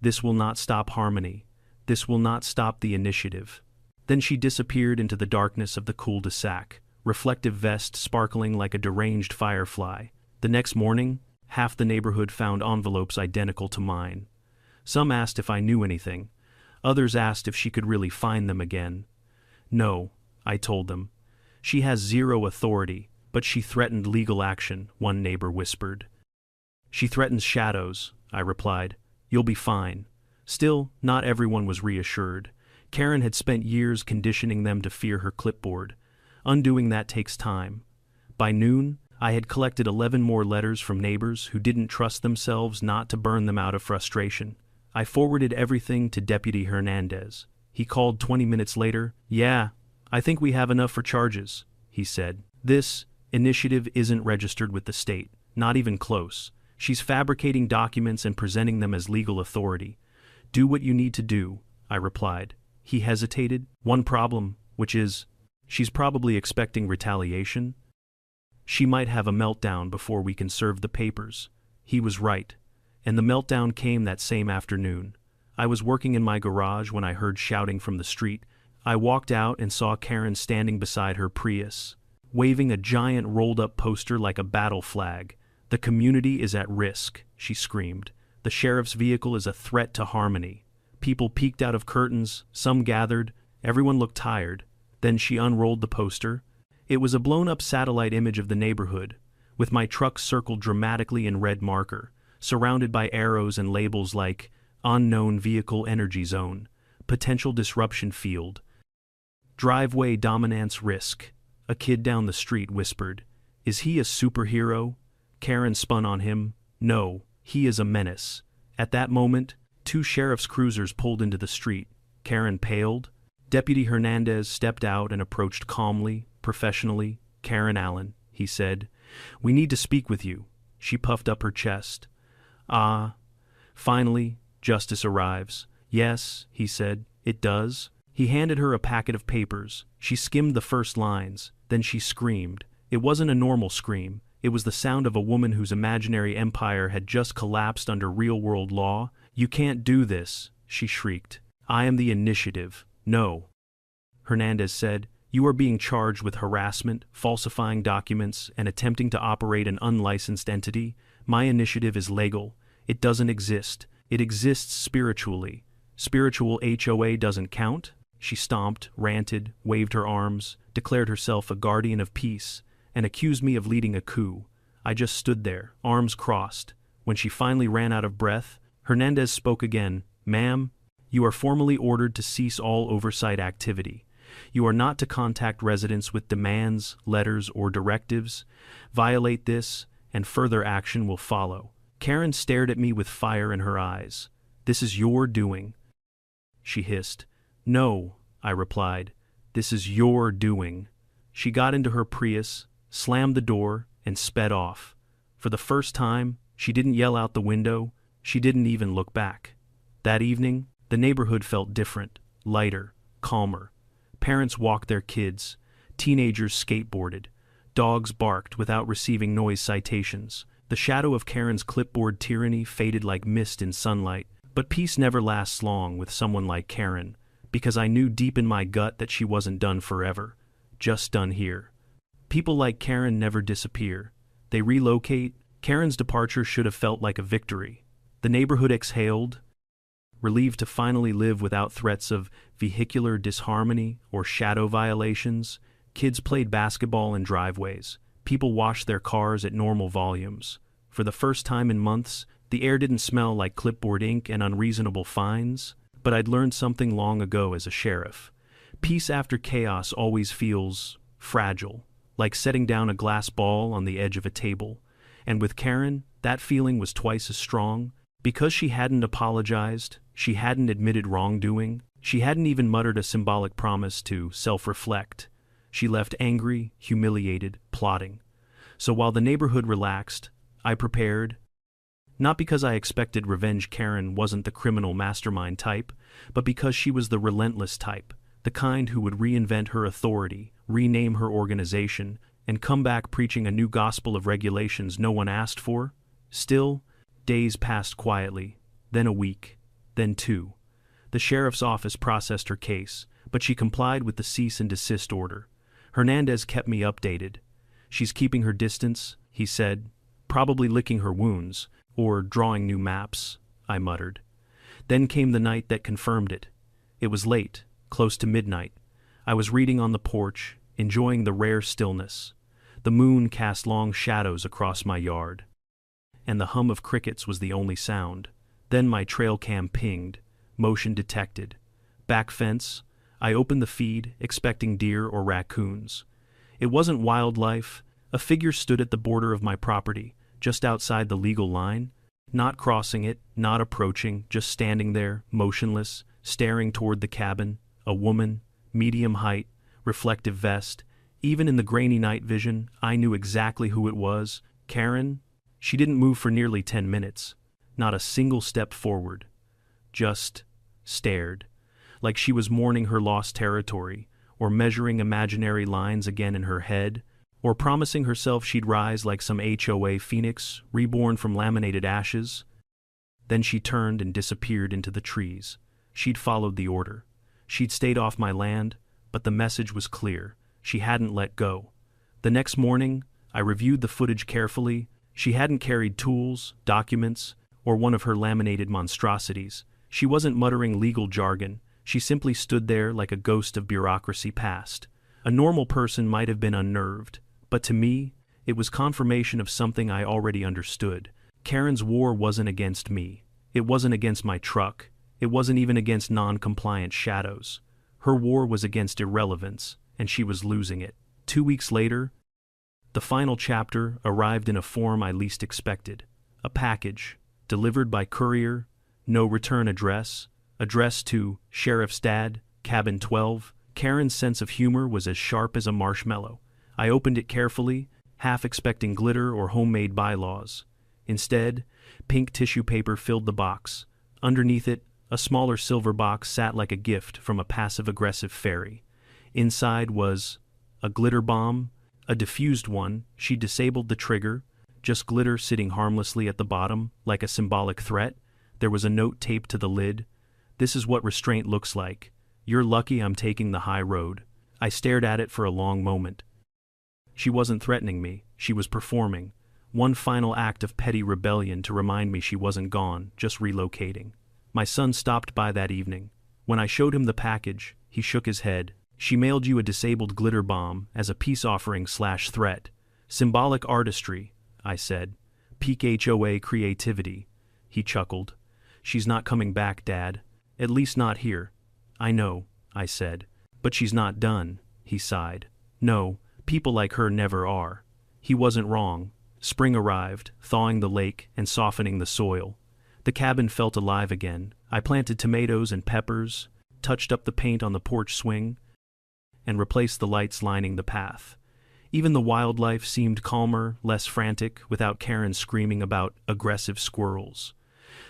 "This will not stop harmony. This will not stop the initiative." Then she disappeared into the darkness of the cul-de-sac, reflective vest sparkling like a deranged firefly. The next morning, half the neighborhood found envelopes identical to mine. Some asked if I knew anything. Others asked if she could really find them again. No, I told them. She has zero authority, but she threatened legal action, one neighbor whispered. She threatens shadows, I replied. You'll be fine. Still, not everyone was reassured. Karen had spent years conditioning them to fear her clipboard. Undoing that takes time. By noon, I had collected 11 more letters from neighbors who didn't trust themselves not to burn them out of frustration. I forwarded everything to Deputy Hernandez. He called 20 minutes later. Yeah, I think we have enough for charges, he said. This initiative isn't registered with the state, not even close. She's fabricating documents and presenting them as legal authority. Do what you need to do, I replied. He hesitated. One problem, which is, she's probably expecting retaliation. She might have a meltdown before we can serve the papers. He was right. And the meltdown came that same afternoon. I was working in my garage when I heard shouting from the street. I walked out and saw Karen standing beside her Prius, waving a giant rolled-up poster like a battle flag. The community is at risk, she screamed. The sheriff's vehicle is a threat to harmony. People peeked out of curtains, some gathered. Everyone looked tired. Then she unrolled the poster. It was a blown-up satellite image of the neighborhood, with my truck circled dramatically in red marker, surrounded by arrows and labels like Unknown Vehicle Energy Zone, Potential Disruption Field, Driveway Dominance Risk. A kid down the street whispered, "Is he a superhero?" Karen spun on him. "No, he is a menace." At that moment, 2 sheriff's cruisers pulled into the street. Karen paled. Deputy Hernandez stepped out and approached calmly, professionally. "Karen Allen," he said, "we need to speak with you." She puffed up her chest. "Ah, finally, justice arrives." "Yes," he said, "it does." He handed her a packet of papers. She skimmed the first lines, then she screamed. It wasn't a normal scream. It was the sound of a woman whose imaginary empire had just collapsed under real-world law. "You can't do this," she shrieked. "I am the initiative." "No," Hernandez said. "You are being charged with harassment, falsifying documents, and attempting to operate an unlicensed entity. My initiative is legal. It doesn't exist. It exists spiritually. Spiritual HOA doesn't count?" She stomped, ranted, waved her arms, declared herself a guardian of peace, and accused me of leading a coup. I just stood there, arms crossed. When she finally ran out of breath, Hernandez spoke again. "Ma'am, you are formally ordered to cease all oversight activity. You are not to contact residents with demands, letters, or directives. Violate this, and further action will follow." Karen stared at me with fire in her eyes. "This is your doing," she hissed. "No," I replied. "This is your doing." She got into her Prius, slammed the door, and sped off. For the first time, she didn't yell out the window. She didn't even look back. That evening, the neighborhood felt different, lighter, calmer. Parents walked their kids. Teenagers skateboarded. Dogs barked without receiving noise citations. The shadow of Karen's clipboard tyranny faded like mist in sunlight. But peace never lasts long with someone like Karen, because I knew deep in my gut that she wasn't done forever. Just done here. People like Karen never disappear. They relocate. Karen's departure should have felt like a victory. The neighborhood exhaled, relieved to finally live without threats of vehicular disharmony or shadow violations. Kids played basketball in driveways. People washed their cars at normal volumes. For the first time in months, the air didn't smell like clipboard ink and unreasonable fines. But I'd learned something long ago as a sheriff. Peace after chaos always feels fragile, like setting down a glass ball on the edge of a table. And with Karen, that feeling was twice as strong. Because she hadn't apologized, she hadn't admitted wrongdoing, she hadn't even muttered a symbolic promise to self-reflect. She left angry, humiliated, plotting. So while the neighborhood relaxed, I prepared. Not because I expected revenge. Karen wasn't the criminal mastermind type, but because she was the relentless type, the kind who would reinvent her authority, rename her organization, and come back preaching a new gospel of regulations no one asked for. Still, days passed quietly, then a week, then two. The sheriff's office processed her case, but she complied with the cease and desist order. Hernandez kept me updated. "She's keeping her distance," he said, "probably licking her wounds, or drawing new maps," I muttered. Then came the night that confirmed it. It was late, close to midnight. I was reading on the porch, enjoying the rare stillness. The moon cast long shadows across my yard, and the hum of crickets was the only sound. Then my trail cam pinged. Motion detected. Back fence. I opened the feed, expecting deer or raccoons. It wasn't wildlife. A figure stood at the border of my property, just outside the legal line, not crossing it, not approaching, just standing there, motionless, staring toward the cabin. A woman, medium height, reflective vest. Even in the grainy night vision, I knew exactly who it was. Karen. She didn't move for nearly 10 minutes. Not a single step forward. Just stared, like she was mourning her lost territory, or measuring imaginary lines again in her head, or promising herself she'd rise like some HOA phoenix, reborn from laminated ashes. Then she turned and disappeared into the trees. She'd followed the order. She'd stayed off my land, but the message was clear. She hadn't let go. The next morning, I reviewed the footage carefully. She hadn't carried tools, documents, or one of her laminated monstrosities. She wasn't muttering legal jargon. She simply stood there like a ghost of bureaucracy past. A normal person might have been unnerved, but to me, it was confirmation of something I already understood. Karen's war wasn't against me. It wasn't against my truck. It wasn't even against non-compliant shadows. Her war was against irrelevance, and she was losing it. 2 weeks later, the final chapter arrived in a form I least expected. A package, delivered by courier, no return address, addressed to Sheriff's Dad, Cabin 12. Karen's sense of humor was as sharp as a marshmallow. I opened it carefully, half expecting glitter or homemade bylaws. Instead, pink tissue paper filled the box. Underneath it, A smaller silver box sat like a gift from a passive-aggressive fairy. Inside was a glitter bomb, a diffused one. She disabled the trigger, just glitter sitting harmlessly at the bottom, like a symbolic threat. There was a note taped to the lid. "This is what restraint looks like. You're lucky I'm taking the high road." I stared at it for a long moment. She wasn't threatening me, she was performing. One final act of petty rebellion to remind me she wasn't gone, just relocating. My son stopped by that evening. When I showed him the package, he shook his head. "She mailed you a disabled glitter bomb as a peace offering/threat. Symbolic artistry," I said. "Peak HOA creativity." He chuckled. "She's not coming back, Dad. At least not here." "I know," I said. "But she's not done," he sighed. "No, people like her never are." He wasn't wrong. Spring arrived, thawing the lake and softening the soil. The cabin felt alive again. I planted tomatoes and peppers, touched up the paint on the porch swing, and replaced the lights lining the path. Even the wildlife seemed calmer, less frantic, without Karen screaming about aggressive squirrels.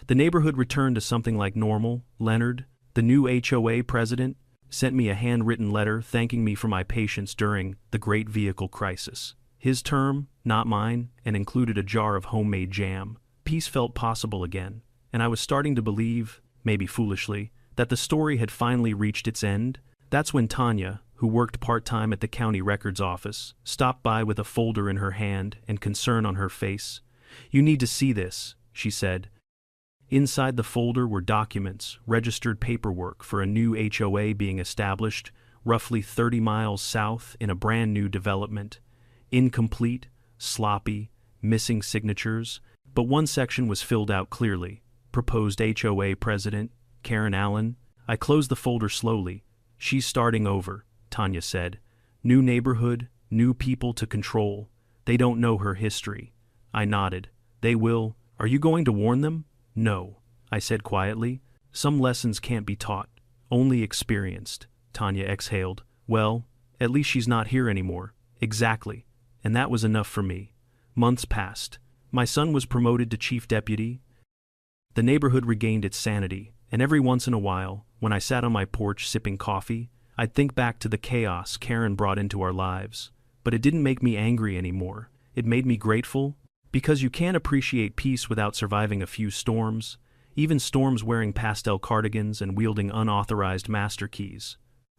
The neighborhood returned to something like normal. Leonard, the new HOA president, sent me a handwritten letter thanking me for my patience during the Great Vehicle Crisis. His term, not mine, and included a jar of homemade jam. Peace felt possible again, and I was starting to believe, maybe foolishly, that the story had finally reached its end. That's when Tanya, who worked part-time at the county records office, stopped by with a folder in her hand and concern on her face. "You need to see this," she said. Inside the folder were documents, registered paperwork for a new HOA being established roughly 30 miles south in a brand new development. Incomplete, sloppy, missing signatures, but one section was filled out clearly. Proposed HOA president, Karen Allen. I closed the folder slowly. "She's starting over," Tanya said. "New neighborhood, new people to control. They don't know her history." I nodded. "They will. Are you going to warn them?" "No," I said quietly. "Some lessons can't be taught, only experienced." Tanya exhaled. "Well, at least she's not here anymore." "Exactly. And that was enough for me." Months passed. My son was promoted to chief deputy. The neighborhood regained its sanity, and every once in a while, when I sat on my porch sipping coffee, I'd think back to the chaos Karen brought into our lives. But it didn't make me angry anymore. It made me grateful, because you can't appreciate peace without surviving a few storms, even storms wearing pastel cardigans and wielding unauthorized master keys.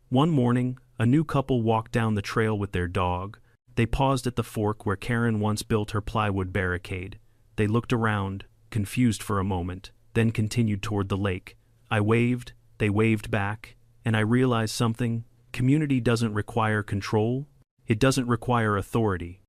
One morning, a new couple walked down the trail with their dog. They paused at the fork where Karen once built her plywood barricade. They looked around, confused for a moment, then continued toward the lake. I waved, they waved back, and I realized something. Community doesn't require control. It doesn't require authority.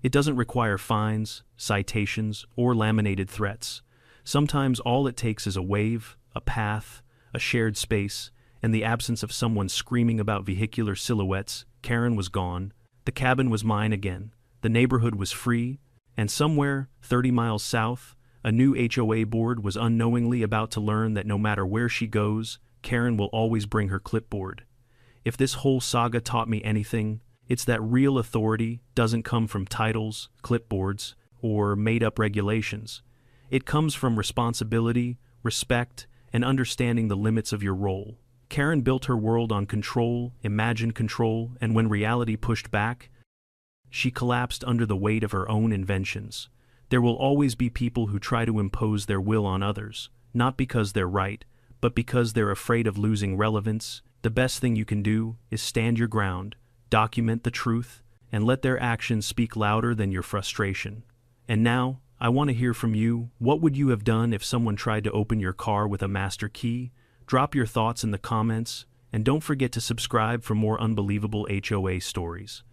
It doesn't require fines, citations, or laminated threats. Sometimes all it takes is a wave, a path, a shared space, and the absence of someone screaming about vehicular silhouettes. Karen was gone. The cabin was mine again. The neighborhood was free, and somewhere, 30 miles south, a new HOA board was unknowingly about to learn that no matter where she goes, Karen will always bring her clipboard. If this whole saga taught me anything, it's that real authority doesn't come from titles, clipboards, or made-up regulations. It comes from responsibility, respect, and understanding the limits of your role. Karen built her world on control, imagined control, and when reality pushed back, she collapsed under the weight of her own inventions. There will always be people who try to impose their will on others, not because they're right, but because they're afraid of losing relevance. The best thing you can do is stand your ground, document the truth, and let their actions speak louder than your frustration. And now, I want to hear from you. What would you have done if someone tried to open your car with a master key? Drop your thoughts in the comments, and don't forget to subscribe for more unbelievable HOA stories.